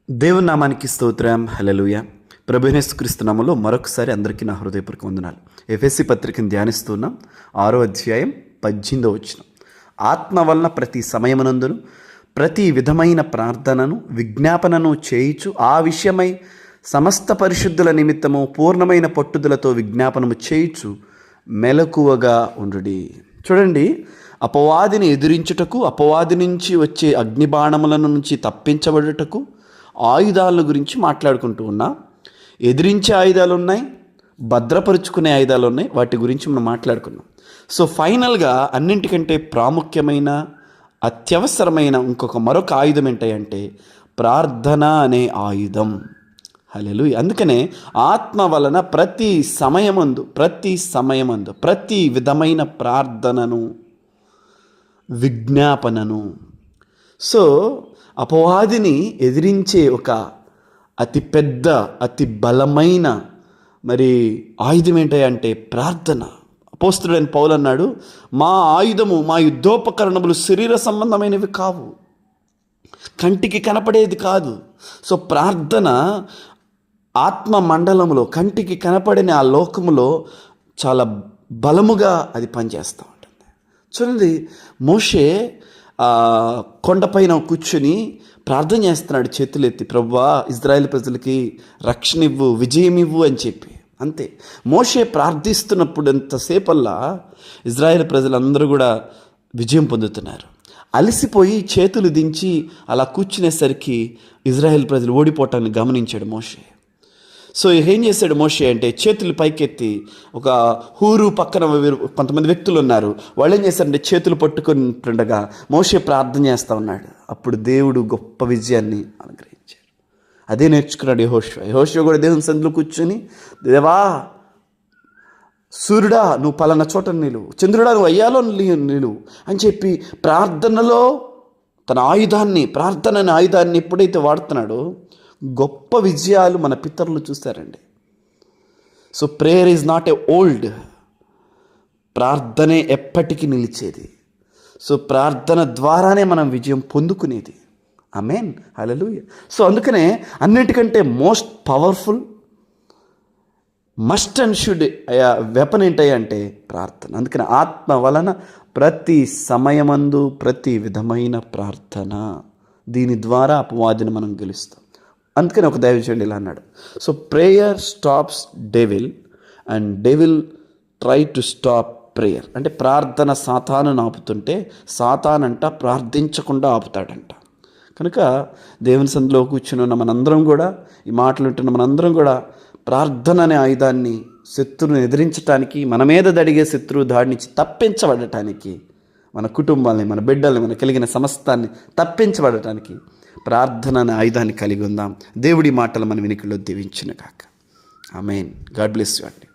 దేవుని నామానికి స్తోత్రం. హల్లెలూయా. ప్రభువైన యేసుక్రీస్తు నామములో మరొకసారి అందరికీ నా హృదయపూర్వక వందనాలు. ఎఫెసీ పత్రికను ధ్యానిస్తున్నాం. 6వ అధ్యాయం 18వ వచనం. ఆత్మ వలన ప్రతి సమయమునందును ప్రతి విధమైన ప్రార్థనను విజ్ఞాపనను చేయుచు ఆ విషయమై సమస్త పరిశుద్ధుల నిమిత్తము పూర్ణమైన పట్టుదలతో విజ్ఞాపనము చేయుచు మెలకువగా ఉండుడి. చూడండి, అపవాదిని ఎదిరించుటకు, అపవాది నుంచి వచ్చే అగ్నిబాణముల నుంచి తప్పించబడుటకు ఆయుధాల గురించి మాట్లాడుకుంటూ ఉన్నా. ఎదిరించే ఆయుధాలు ఉన్నాయి, భద్రపరుచుకునే ఆయుధాలు ఉన్నాయి. వాటి గురించి మనం మాట్లాడుకున్నాం. సో ఫైనల్గా అన్నింటికంటే ప్రాముఖ్యమైన అత్యవసరమైన మరొక ఆయుధం ఏంటంటే ప్రార్థన అనే ఆయుధం. హల్లెలూయా. అందుకనే ఆత్మ వలన ప్రతి సమయమందు ప్రతి విధమైన ప్రార్థనను విజ్ఞాపనను. సో అపవాదిని ఎదిరించే ఒక అతి బలమైన ఆయుధం ఏంటంటే ప్రార్థన. అపోస్తలుడైన పౌలు అన్నాడు, మా ఆయుధము, మా యుద్ధోపకరణములు శరీర సంబంధమైనవి కావు, కంటికి కనపడేది కాదు. సో ప్రార్థన ఆత్మ మండలంలో, కంటికి కనపడని ఆ లోకములో చాలా బలముగా అది పనిచేస్తూ ఉంటుంది. చూడండి, మోషే కొండపైన కూర్చుని ప్రార్థన చేస్తున్నాడు, చేతులెత్తి, ప్రభువా ఇజ్రాయేల్ ప్రజలకి రక్షణ ఇవ్వు, విజయం ఇవ్వు అని చెప్పి. అంతే. మోషే ప్రార్థిస్తున్నప్పుడు ఎంతసేపల్లా ఇజ్రాయేల్ ప్రజలందరూ కూడా విజయం పొందుతున్నారు. అలసిపోయి చేతులు దించి అలా కూర్చునేసరికి ఇజ్రాయేల్ ప్రజలు ఓడిపోవటాన్ని గమనించాడు మోషే. సో ఏం చేశాడు మోషే అంటే, చేతులు పైకెత్తి, ఒక ఊరు పక్కన కొంతమంది వ్యక్తులు ఉన్నారు, వాళ్ళు ఏం చేశారంటే చేతులు పట్టుకుంటుండగా మోషే ప్రార్థన చేస్తూ ఉన్నాడు. అప్పుడు దేవుడు గొప్ప విజయాన్ని అనుగ్రహించాడు. అదే నేర్చుకున్నాడు యెహోషువ కూడా దేవుని సన్నిధిలో కూర్చొని, దేవా సూర్యుడా నువ్వు పలానా చోట నిలువు, చంద్రుడా నువ్వు అయ్యాలో నిలువు అని చెప్పి ప్రార్థనలో తన ప్రార్థన అనే ఆయుధాన్ని ఎప్పుడైతే వాడుతున్నాడో గొప్ప విజయాలు మన పితరులు చూశారండి. So prayer is not a old, ప్రార్థనే ఎప్పటికీ నిలిచేది. సో ప్రార్థన ద్వారానే మనం విజయం పొందుకునేది. ఆమేన్, హల్లెలూయా. సో అందుకనే అన్నిటికంటే most powerful must and should weapon ఏంటంటే ప్రార్థన. అందుకని ఆత్మ వలన ప్రతి సమయమందు ప్రతి విధమైన ప్రార్థన, దీని ద్వారా అపవాదిని మనం గెలుస్తాం. అందుకని ఒక దైవజనుడు ఇలా అన్నాడు, so prayer stops devil and devil try to stop prayer. అంటే ప్రార్థన సాతాను ఆపుతుంటే సాతానంట ప్రార్థించకుండా ఆపుతాడంట. కనుక దేవుని సన్నిధిలో కూర్చుని ఉన్న మనందరం కూడా, ఈ మాటలు వింటున్న మనందరం కూడా ప్రార్థన అనే ఆయుధాన్ని శత్రువుని ఎదిరించడానికి, మన మీద దడిగే శత్రువు దాడి నుంచి తప్పించబడటానికి, మన కుటుంబాన్ని, మన బిడ్డల్ని, మన కలిగిన సమస్తాన్ని తప్పించబడటానికి ప్రార్థన అనే ఆయుధాన్ని కలిగి ఉందాం. దేవుడి మాటలు మన వెనుకల్లో దీవించును గాక. ఆమేన్. గాడ్ బ్లెస్ యు అండి.